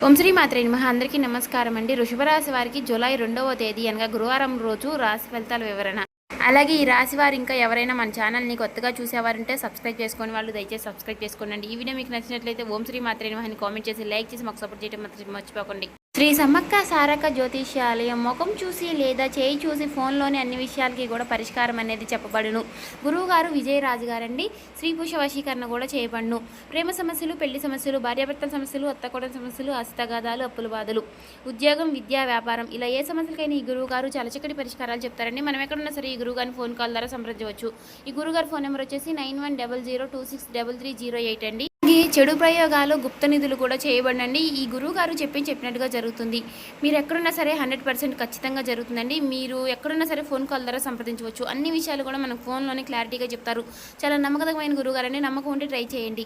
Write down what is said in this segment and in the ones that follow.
ఓం శ్రీ మాత్రే నమః. అందరికీ నమస్కారం అండి. వృషభ రాశి వారికి జూలై 2వ తేదీ అనగా గురువారం రోజు రాశి ఫలితాల వివరణ. అలాగే ఈ రాశి వారు ఇంకా ఎవరైనా మన ఛానల్ని కొత్తగా చూసేవారంటే సబ్స్క్రైబ్ చేసుకొని వాళ్ళు దయచేసి సబ్స్క్రైబ్ చేసుకోండి. ఈ వీడియో మీకు నచ్చినట్లయితే ఓం శ్రీ మాత్రే నమః అని కామెంట్ చేసి లైక్ చేసి మాకు సపోర్ట్ చేయడం మాత్రం మర్చిపోకండి. శ్రీ సమ్మక్క సారక్క జ్యోతిష్యాలయం ముఖం చూసి లేదా చేయి చూసి ఫోన్లోని అన్ని విషయాలకి కూడా పరిష్కారం అనేది చెప్పబడును. గురువుగారు విజయరాజు గారండి. స్త్రీ పురుష వశీకరణ కూడా చేయబడును. ప్రేమ సమస్యలు, పెళ్లి సమస్యలు, భార్యాభర్తల సమస్యలు, అత్తకోడల సమస్యలు, హస్తగాదాలు, అప్పుల బాధలు, ఉద్యోగం, విద్యా, వ్యాపారం ఇలా ఏ సమస్యలకైనా ఈ గురువుగారు చాలా చక్కటి పరిష్కారాలు చెప్తారండి. మనం ఎక్కడున్నా సరే ఈ గురువుగారిని ఫోన్ కాల్ ద్వారా సంప్రదించవచ్చు. ఈ గురువుగారి ఫోన్ నెంబర్ వచ్చేసి 9100263308 అండి. ఈ చెడు ప్రయోగాలు, గుప్త నిధులు కూడా చేయబడండి. ఈ గురువు గారు చెప్పినట్టుగా జరుగుతుంది. మీరు ఎక్కడున్నా సరే 100% ఖచ్చితంగా జరుగుతుందండి. మీరు ఎక్కడున్నా సరే ఫోన్ కాల్ ద్వారా సంప్రదించవచ్చు. అన్ని విషయాలు కూడా మనకు ఫోన్లోనే క్లారిటీగా చెప్తారు. చాలా నమ్మకమైన గురువు గారండి. నమ్మకం ఉంటే ట్రై చేయండి.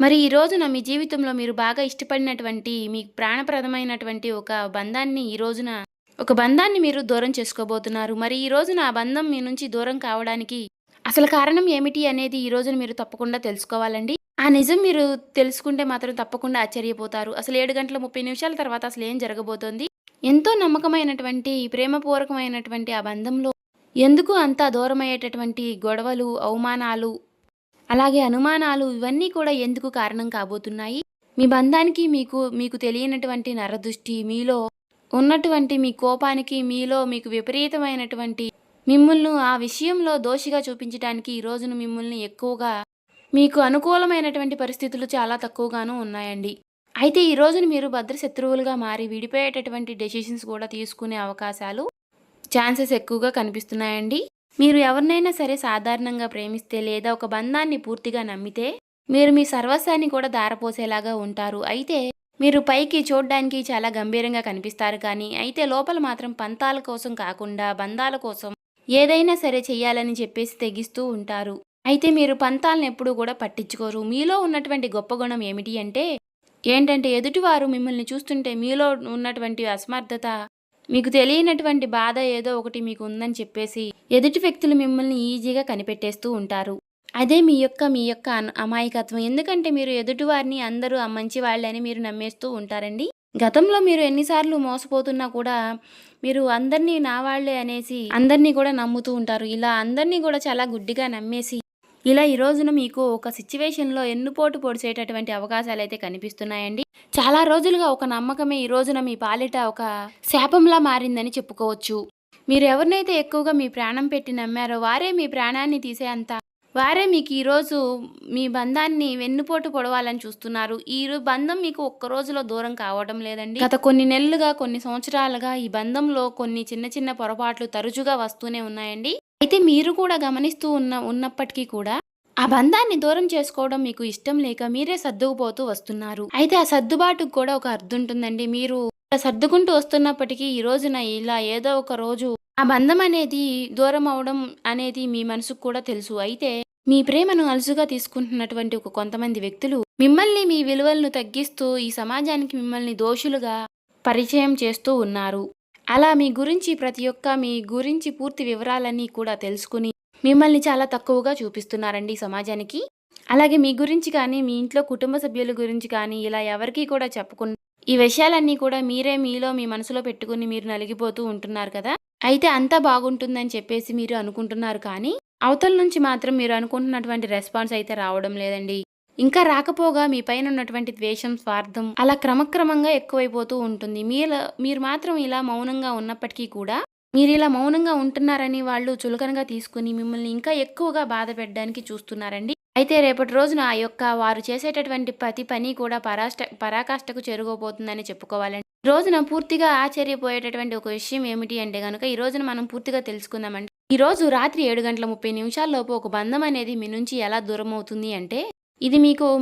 మరి ఈ రోజున మీ జీవితంలో మీరు బాగా ఇష్టపడినటువంటి మీ ప్రాణప్రదమైనటువంటి ఒక బంధాన్ని మీరు దూరం చేసుకోబోతున్నారు. మరి ఈ రోజున ఆ బంధం మీ నుంచి దూరం కావడానికి అసలు కారణం ఏమిటి అనేది ఈ రోజున మీరు తప్పకుండా తెలుసుకోవాలండి. ఆ నిజం మీరు తెలుసుకుంటే మాత్రం తప్పకుండా ఆశ్చర్యపోతారు. అసలు 7 గంటల 30 నిమిషాల తర్వాత అసలు ఏం జరగబోతోంది? ఎంతో నమ్మకమైనటువంటి ప్రేమపూర్వకమైనటువంటి ఆ బంధంలో ఎందుకు అంత దూరమయ్యేటటువంటి గొడవలు, అవమానాలు, అలాగే అనుమానాలు ఇవన్నీ కూడా ఎందుకు కారణం కాబోతున్నాయి? మీ బంధానికి మీకు తెలియనటువంటి నరదృష్టి, మీలో ఉన్నటువంటి మీ కోపానికి, మీకు విపరీతమైనటువంటి మిమ్మల్ని ఆ విషయంలో దోషిగా చూపించడానికి ఈ రోజున మిమ్మల్ని ఎక్కువగా మీకు అనుకూలమైనటువంటి పరిస్థితులు చాలా తక్కువగాను ఉన్నాయండి. అయితే ఈ రోజున మీరు భద్రశత్రువులుగా మారి విడిపోయేటటువంటి డెసిషన్స్ కూడా తీసుకునే ఛాన్సెస్ ఎక్కువగా కనిపిస్తున్నాయండి. మీరు ఎవరినైనా సరే సాధారణంగా ప్రేమిస్తే లేదా ఒక బంధాన్ని పూర్తిగా నమ్మితే మీరు మీ సర్వస్వాన్ని కూడా ధారపోసేలాగా ఉంటారు. అయితే మీరు పైకి చూడడానికి చాలా గంభీరంగా కనిపిస్తారు కానీ అయితే లోపల మాత్రం పంతాల కోసం కాకుండా బంధాల కోసం ఏదైనా సరే చెయ్యాలని చెప్పేసి తెగిస్తూ ఉంటారు. అయితే మీరు పంతాలను ఎప్పుడూ కూడా పట్టించుకోరు. మీలో ఉన్నటువంటి గొప్ప గుణం ఏంటంటే ఎదుటివారు మిమ్మల్ని చూస్తుంటే మీలో ఉన్నటువంటి అసమర్థత, మీకు తెలియనటువంటి బాధ ఏదో ఒకటి మీకు ఉందని చెప్పేసి ఎదుటి వ్యక్తులు మిమ్మల్ని ఈజీగా కనిపెట్టేస్తూ ఉంటారు. అదే మీ యొక్క అమాయకత్వం. ఎందుకంటే మీరు ఎదుటివారిని అందరూ మంచి వాళ్ళని మీరు నమ్మేస్తూ ఉంటారండి. గతంలో మీరు ఎన్నిసార్లు మోసపోతున్నా కూడా మీరు అందరినీ నా వాళ్లే అనేసి అందరినీ కూడా నమ్ముతూ ఉంటారు. ఇలా అందరినీ కూడా చాలా గుడ్డిగా నమ్మేసి ఇలా ఈ రోజున మీకు ఒక సిచ్యువేషన్లో ఎన్నుపోటు పొడిచేటటువంటి అవకాశాలు అయితే కనిపిస్తున్నాయండి. చాలా రోజులుగా ఒక నమ్మకమే ఈ రోజున మీ పాలిట ఒక శాపంలా మారిందని చెప్పుకోవచ్చు. మీరు ఎవరినైతే ఎక్కువగా మీ ప్రాణం పెట్టి నమ్మారో వారే మీ ప్రాణాన్ని వారే మీకు ఈరోజు మీ బంధాన్ని వెన్నుపోటు పొడవాలని చూస్తున్నారు. ఈ బంధం మీకు ఒక్క రోజులో దూరం కావడం లేదండి. గత కొన్ని నెలలుగా, కొన్ని సంవత్సరాలుగా ఈ బంధంలో కొన్ని చిన్న చిన్న పొరపాట్లు తరచుగా వస్తూనే ఉన్నాయండి. అయితే మీరు కూడా గమనిస్తూ ఉన్నప్పటికీ కూడా ఆ బంధాన్ని దూరం చేసుకోవడం మీకు ఇష్టం లేక మీరే సర్దుకుపోతూ వస్తున్నారు. అయితే ఆ సర్దుబాటుకు కూడా ఒక అర్థం ఉంటుందండి. మీరు సర్దుకుంటూ వస్తున్నప్పటికీ ఈ రోజున ఇలా ఏదో ఒక రోజు ఆ బంధం అనేది దూరం అవడం అనేది మీ మనసుకు కూడా తెలుసు. అయితే మీ ప్రేమను అలుసుగా తీసుకుంటున్నటువంటి కొంతమంది వ్యక్తులు మిమ్మల్ని, మీ విలువలను తగ్గిస్తూ ఈ సమాజానికి మిమ్మల్ని దోషులుగా పరిచయం చేస్తూ ఉన్నారు. అలా మీ గురించి పూర్తి వివరాలన్నీ కూడా తెలుసుకుని మిమ్మల్ని చాలా తక్కువగా చూపిస్తున్నారండి ఈ సమాజానికి. అలాగే మీ గురించి కానీ, మీ ఇంట్లో కుటుంబ సభ్యుల గురించి కానీ ఇలా ఎవరికీ కూడా చెప్పకుండా ఈ విషయాలన్నీ కూడా మీరే మీ మనసులో పెట్టుకుని మీరు నలిగిపోతూ ఉంటున్నారు కదా. అయితే అంతా బాగుంటుందని చెప్పేసి మీరు అనుకుంటున్నారు కానీ అవతల నుంచి మాత్రం మీరు అనుకుంటున్నటువంటి రెస్పాన్స్ అయితే రావడం లేదండి. ఇంకా రాకపోగా మీ పైన ఉన్నటువంటి ద్వేషం, స్వార్థం అలా క్రమక్రమంగా ఎక్కువైపోతూ ఉంటుంది. మీరు మాత్రం ఇలా మౌనంగా ఉన్నప్పటికీ కూడా మీరు ఇలా మౌనంగా ఉంటున్నారని వాళ్ళు చులకనగా తీసుకుని మిమ్మల్ని ఇంకా ఎక్కువగా బాధ పెట్టడానికి చూస్తున్నారండి. అయితే రేపటి రోజున వారు చేసేటటువంటి ప్రతి పని కూడా పరాకాష్ఠకు చేరుకోబోతుందని చెప్పుకోవాలండి. ఈ రోజున పూర్తిగా ఆశ్చర్యపోయేటటువంటి ఒక విషయం ఏమిటి అంటే కనుక ఈ రోజున మనం పూర్తిగా తెలుసుకుందామండి. ఈ రోజు రాత్రి 7 గంటల 30 నిమిషాల్లోపు ఒక బంధం అనేది మీ నుంచి ఎలా దూరం అవుతుంది అంటే ఇది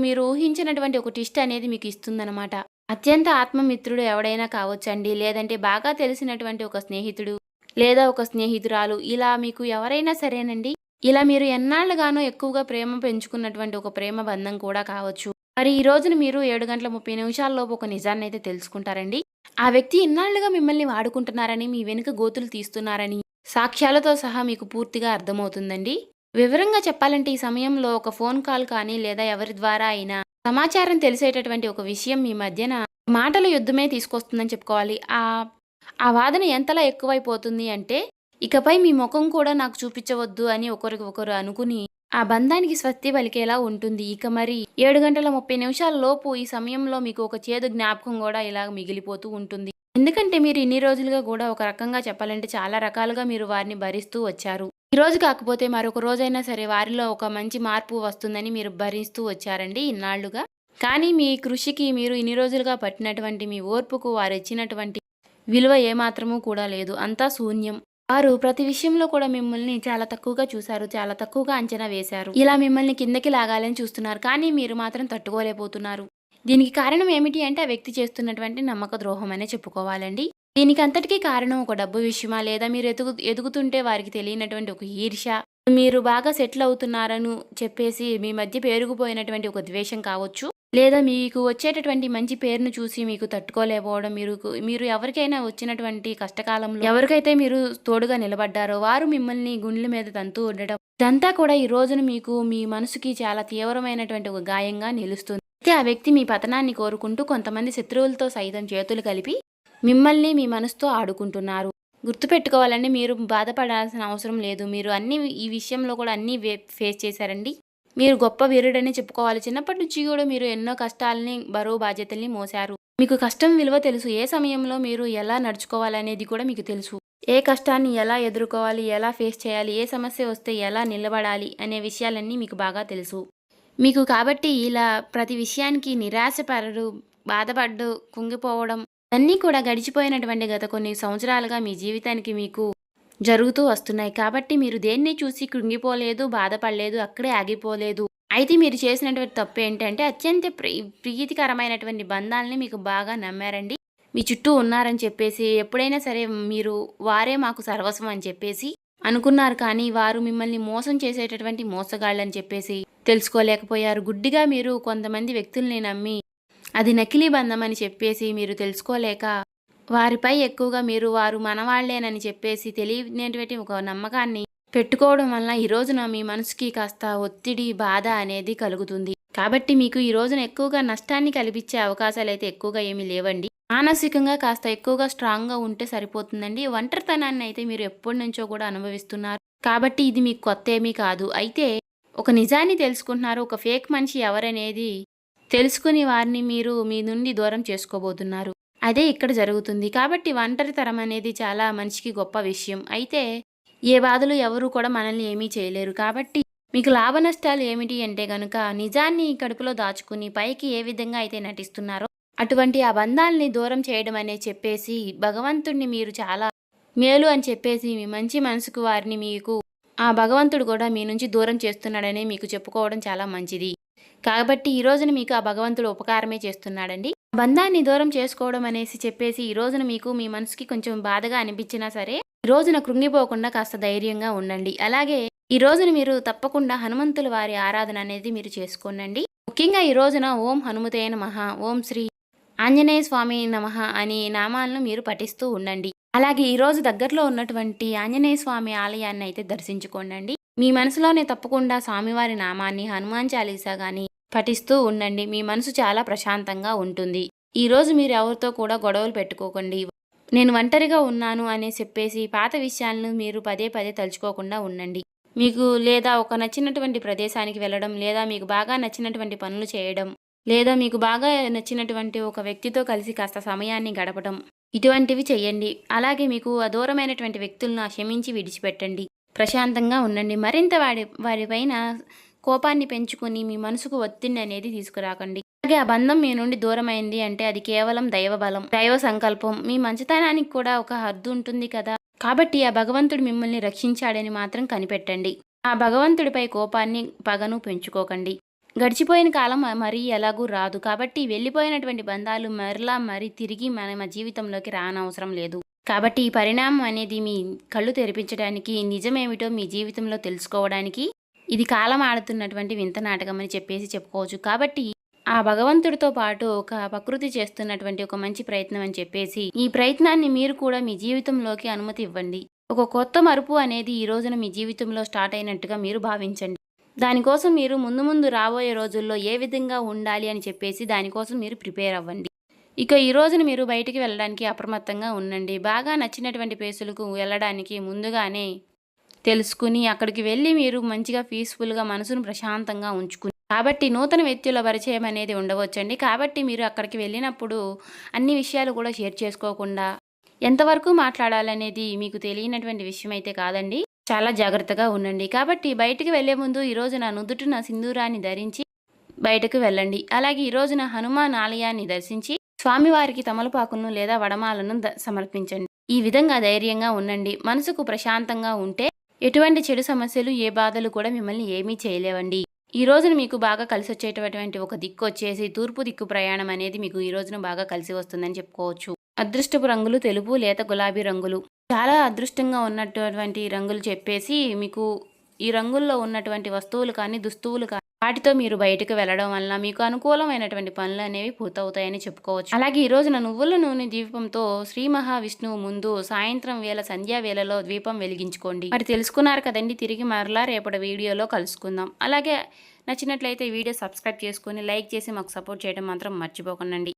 మీరు ఊహించినటువంటి ఒక ట్విస్ట్ అనేది మీకు ఇస్తుందన్నమాట. అత్యంత ఆత్మమిత్రుడు ఎవడైనా కావచ్చండి, లేదంటే బాగా తెలిసినటువంటి ఒక స్నేహితుడు లేదా ఒక స్నేహితురాలు, ఇలా మీకు ఎవరైనా సరేనండి. ఇలా మీరు ఎన్నాళ్ళుగానో ఎక్కువగా ప్రేమ పెంచుకున్నటువంటి ఒక ప్రేమ బంధం కూడా కావచ్చు. మరి ఈ రోజున మీరు 7 గంటల 30 నిమిషాల్లోపు ఒక నిజాన్ని అయితే తెలుసుకుంటారండి. ఆ వ్యక్తి ఇన్నాళ్లుగా మిమ్మల్ని వాడుకుంటున్నారని, మీ వెనుక గోతులు తీస్తున్నారని సాక్ష్యాలతో సహా మీకు పూర్తిగా అర్థమవుతుందండి. వివరంగా చెప్పాలంటే ఈ సమయంలో ఒక ఫోన్ కాల్ కానీ లేదా ఎవరి ద్వారా అయినా సమాచారం తెలిసేటటువంటి ఒక విషయం మీ మధ్యన మాటల యుద్ధమే తీసుకొస్తుందని చెప్పుకోవాలి. ఆ వాదన ఎంతలా ఎక్కువైపోతుంది అంటే, ఇకపై మీ ముఖం కూడా నాకు చూపించవద్దు అని ఒకరికి ఒకరు అనుకుని, ఆ బంధానికి స్వస్తి పలికేలా ఉంటుంది. ఇక మరి 7 గంటల 30 నిమిషాల లోపు ఈ సమయంలో మీకు ఒక చేదు జ్ఞాపకం గూడా ఇలాగ మిగిలిపోతూ ఉంటుంది. ఎందుకంటే మీరు ఇన్ని రోజులుగా గూడా ఒక రకంగా చెప్పాలంటే చాలా రకాలుగా మీరు వారిని భరిస్తూ వచ్చారు. ఈరోజు కాకపోతే మరొక రోజైనా సరే వారిలో ఒక మంచి మార్పు వస్తుందని మీరు భరిస్తూ వచ్చారండి ఇన్నాళ్లుగా. కానీ మీ కృషికి మీరు ఇన్ని రోజులుగా పట్టినటువంటి మీ ఓర్పుకు వారిచ్చినటువంటి విలువ ఏమాత్రమూ కూడా లేదు. అంతా శూన్యం. వారు ప్రతి విషయంలో కూడా మిమ్మల్ని చాలా తక్కువగా చూశారు. చాలా తక్కువగా అంచనా వేశారు. ఇలా మిమ్మల్ని కిందకి లాగాలని చూస్తున్నారు. కానీ మీరు మాత్రం తట్టుకోలేకపోతున్నారు. దీనికి కారణం ఏమిటి అంటే ఆ వ్యక్తి చేస్తున్నటువంటి నమ్మక ద్రోహం అనే చెప్పుకోవాలండి. దీనికి అంతటికీ కారణం ఒక డబ్బు విషయమా, లేదా మీరు ఎదుగుతుంటే వారికి తెలియనటువంటి ఒక ఈర్ష్య, మీరు బాగా సెటిల్ అవుతున్నారని చెప్పేసి మీ మధ్య పేరుకుపోయినటువంటి ఒక ద్వేషం కావచ్చు, లేదా మీకు వచ్చేటటువంటి మంచి పేరును చూసి మీకు తట్టుకోలేకపోవడం, మీరు ఎవరికైనా వచ్చినటువంటి కష్టకాలంలో ఎవరికైతే మీరు తోడుగా నిలబడ్డారో వారు మిమ్మల్ని గుండెల మీద తంతూ ఉండడం, ఇదంతా కూడా ఈ రోజున మీకు మీ మనసుకి చాలా తీవ్రమైనటువంటి ఒక గాయంగా నిలుస్తుంది. అయితే ఆ వ్యక్తి మీ పతనాన్ని కోరుకుంటూ కొంతమంది శత్రువులతో సైతం చేతులు కలిపి మిమ్మల్ని మీ మనసుతో ఆడుకుంటున్నారు. గుర్తుపెట్టుకోవాలండి, మీరు బాధపడాల్సిన అవసరం లేదు. మీరు ఈ విషయంలో కూడా అన్నీ ఫేస్ చేశారండి. మీరు గొప్ప వీరుడని చెప్పుకోవాలి. చిన్నప్పటి నుంచి కూడా మీరు ఎన్నో కష్టాలని, బరువు బాధ్యతల్ని మోశారు. మీకు కష్టం విలువ తెలుసు. ఏ సమయంలో మీరు ఎలా నడుచుకోవాలనేది కూడా మీకు తెలుసు. ఏ కష్టాన్ని ఎలా ఎదుర్కోవాలి, ఎలా ఫేస్ చేయాలి, ఏ సమస్య వస్తే ఎలా నిలబడాలి అనే విషయాలన్నీ మీకు బాగా తెలుసు. మీకు కాబట్టి ఇలా ప్రతి విషయానికి నిరాశపడరు, బాధపడ్డు, కుంగిపోవడం అన్నీ కూడా గడిచిపోయినటువంటి గత కొన్ని సంవత్సరాలుగా మీ జీవితానికి మీకు జరుగుతూ వస్తున్నాయి. కాబట్టి మీరు దేన్ని చూసి కృంగిపోలేదు, బాధపడలేదు, అక్కడే ఆగిపోలేదు. అయితే మీరు చేసినటువంటి తప్పు ఏంటంటే అత్యంత ప్రీతికరమైనటువంటి బంధాలని మీకు బాగా నమ్మారండి. మీ చుట్టూ ఉన్నారని చెప్పేసి ఎప్పుడైనా సరే మీరు వారే మాకు సర్వస్వం అని చెప్పేసి అనుకున్నారు. కానీ వారు మిమ్మల్ని మోసం చేసేటటువంటి మోసగాళ్ళని చెప్పేసి తెలుసుకోలేకపోయారు. గుడ్డిగా మీరు కొంతమంది వ్యక్తుల్ని నమ్మి అది నకిలీ బంధం అని చెప్పేసి మీరు తెలుసుకోలేక వారిపై ఎక్కువగా వారు మనవాళ్లేనని చెప్పేసి తెలియనటువంటి ఒక నమ్మకాన్ని పెట్టుకోవడం వలన ఈ రోజున మీ మనసుకి కాస్త ఒత్తిడి, బాధ అనేది కలుగుతుంది. కాబట్టి మీకు ఈ రోజున ఎక్కువగా నష్టాన్ని కల్పించే అవకాశాలు అయితే ఎక్కువగా ఏమీ లేవండి. మానసికంగా కాస్త ఎక్కువగా స్ట్రాంగ్గా ఉంటే సరిపోతుందండి. ఒంటరితనాన్ని అయితే మీరు ఎప్పటి నుంచో కూడా అనుభవిస్తున్నారు. కాబట్టి ఇది మీకు కొత్త ఏమీ కాదు. అయితే ఒక నిజాన్ని తెలుసుకుంటున్నారు. ఒక ఫేక్ మనిషి ఎవరనేది తెలుసుకుని వారిని మీరు మీ నుండి దూరం చేసుకోబోతున్నారు. అదే ఇక్కడ జరుగుతుంది. కాబట్టి ఒంటరితనం అనేది చాలా మనిషికి గొప్ప విషయం. అయితే ఏ బాధలు ఎవరు కూడా మనల్ని ఏమీ చేయలేరు. కాబట్టి మీకు లాభ నష్టాలు ఏమిటి అంటే గనుక నిజాన్ని కడుపులో దాచుకుని పైకి ఏ విధంగా అయితే నటిస్తున్నారో అటువంటి ఆ బంధాలని దూరం చేయడం అనే చెప్పేసి భగవంతుడిని మీరు చాలా మేలు అని చెప్పేసి మీ మంచి మనసుకు వారిని మీకు ఆ భగవంతుడు కూడా మీ నుంచి దూరం చేస్తున్నాడని మీకు చెప్పుకోవడం చాలా మంచిది. కాబట్టి ఈ రోజున మీకు ఆ భగవంతుడు ఉపకారమే చేస్తున్నాడండి. బంధాన్ని దూరం చేసుకోవడం అనేసి చెప్పేసి ఈ రోజున మీకు మీ మనసుకి కొంచెం బాధగా అనిపించినా సరే ఈ రోజున కృంగిపోకుండా కాస్త ధైర్యంగా ఉండండి. అలాగే ఈ రోజున మీరు తప్పకుండా హనుమంతుల వారి ఆరాధన అనేది మీరు చేసుకోండి. ముఖ్యంగా ఈ రోజున ఓం హనుమతే నమః, ఓం శ్రీ ఆంజనేయ స్వామి నమః అనే నామాలను మీరు పఠిస్తూ ఉండండి. అలాగే ఈ రోజు దగ్గరలో ఉన్నటువంటి ఆంజనేయ స్వామి ఆలయాన్ని అయితే దర్శించుకోండి. మీ మనసులోనే తప్పకుండా స్వామివారి నామాన్ని, హనుమాన్ చాలీసా గాని పఠిస్తూ ఉండండి. మీ మనసు చాలా ప్రశాంతంగా ఉంటుంది. ఈరోజు మీరు ఎవరితో కూడా గొడవలు పెట్టుకోకండి. నేను ఒంటరిగా ఉన్నాను అనే చెప్పేసి పాత విషయాలను మీరు పదే పదే తలుచుకోకుండా ఉండండి. మీకు లేదా ఒక నచ్చినటువంటి ప్రదేశానికి వెళ్ళడం, లేదా మీకు బాగా నచ్చినటువంటి పనులు చేయడం, లేదా మీకు బాగా నచ్చినటువంటి ఒక వ్యక్తితో కలిసి కాస్త సమయాన్ని గడపడం, ఇటువంటివి చెయ్యండి. అలాగే మీకు దూరమైనటువంటి వ్యక్తులను క్షమించి విడిచిపెట్టండి. ప్రశాంతంగా ఉండండి. మరింత వారిపైన కోపాన్ని పెంచుకొని మీ మనసుకు ఒత్తిడి అనేది తీసుకురాకండి. అలాగే ఆ బంధం మీ నుండి దూరమైంది అంటే అది కేవలం దైవ బలం, దైవ సంకల్పం. మీ మంచితనానికి కూడా ఒక హద్దు ఉంటుంది కదా. కాబట్టి ఆ భగవంతుడు మిమ్మల్ని రక్షించాడని మాత్రం కనిపెట్టండి. ఆ భగవంతుడిపై కోపాన్ని, పగను పెంచుకోకండి. గడిచిపోయిన కాలం మరీ ఎలాగూ రాదు. కాబట్టి వెళ్ళిపోయినటువంటి బంధాలు మరీ తిరిగి మన జీవితంలోకి రానవసరం లేదు. కాబట్టి ఈ పరిణామం అనేది మీ కళ్ళు తెరిపించడానికి, నిజమేమిటో మీ జీవితంలో తెలుసుకోవడానికి ఇది కాలం ఆడుతున్నటువంటి వింత నాటకం అని చెప్పేసి చెప్పుకోవచ్చు. కాబట్టి ఆ భగవంతుడితో పాటు ఒక ప్రకృతి చేస్తున్నటువంటి ఒక మంచి ప్రయత్నం అని చెప్పేసి ఈ ప్రయత్నాన్ని మీరు కూడా మీ జీవితంలోకి అనుమతి ఇవ్వండి. ఒక కొత్త మలుపు అనేది ఈ రోజున మీ జీవితంలో స్టార్ట్ అయినట్టుగా మీరు భావించండి. దానికోసం మీరు ముందు రాబోయే రోజుల్లో ఏ విధంగా ఉండాలి అని చెప్పేసి దానికోసం మీరు ప్రిపేర్ అవ్వండి. ఇక ఈ రోజున మీరు బయటికి వెళ్ళడానికి అప్రమత్తంగా ఉండండి. బాగా నచ్చినటువంటి ప్లేసులకు వెళ్ళడానికి ముందుగానే తెలుసుకుని అక్కడికి వెళ్ళి మీరు మంచిగా పీస్‌ఫుల్‌గా మనసును ప్రశాంతంగా ఉంచుకుని కాబట్టి నూతన వ్యక్తుల పరిచయం అనేది ఉండవచ్చండి. కాబట్టి మీరు అక్కడికి వెళ్ళినప్పుడు అన్ని విషయాలు కూడా షేర్ చేసుకోకుండా ఎంతవరకు మాట్లాడాలనేది మీకు తెలియనటువంటి విషయం అయితే కాదండి. చాలా జాగ్రత్తగా ఉండండి. కాబట్టి బయటికి వెళ్ళే ముందు ఈ రోజున నుదుటిన సింధూరాన్ని ధరించి బయటకు వెళ్ళండి. అలాగే ఈ రోజున హనుమాన్ ఆలయాన్ని దర్శించి స్వామివారికి తమలపాకులను లేదా వడమాలను సమర్పించండి. ఈ విధంగా ధైర్యంగా ఉండండి. మనసుకు ప్రశాంతంగా ఉంటే ఎటువంటి చెడు సమస్యలు, ఏ బాధలు కూడా మిమ్మల్ని ఏమీ చేయలేవండి. ఈ రోజున మీకు బాగా కలిసొచ్చేటటువంటి ఒక దిక్కు వచ్చేసి తూర్పు దిక్కు ప్రయాణం అనేది మీకు ఈ రోజున బాగా కలిసి వస్తుందని చెప్పుకోవచ్చు. అదృష్టపు రంగులు తెలుపు, లేత గులాబీ రంగులు. చాలా అదృష్టంగా ఉన్నటువంటి రంగులు చెప్పేసి మీకు ఈ రంగుల్లో ఉన్నటువంటి వస్తువులు కానీ, దుస్తువులు కానీ వాటితో మీరు బయటకు వెళ్ళడం వలన మీకు అనుకూలమైనటువంటి పనులు అనేవి పూర్తవుతాయని చెప్పుకోవచ్చు. అలాగే ఈ రోజున నువ్వుల నూనె దీపంతో శ్రీ మహావిష్ణువు ముందు సాయంత్రం వేళ సంధ్యా వేళలో దీపం వెలిగించుకోండి. మరి తెలుసుకున్నారు కదండి. తిరిగి మరలా రేపటి వీడియోలో కలుసుకుందాం. అలాగే నచ్చినట్లయితే వీడియో సబ్స్క్రైబ్ చేసుకొని లైక్ చేసి మాకు సపోర్ట్ చేయడం మాత్రం మర్చిపోకండి.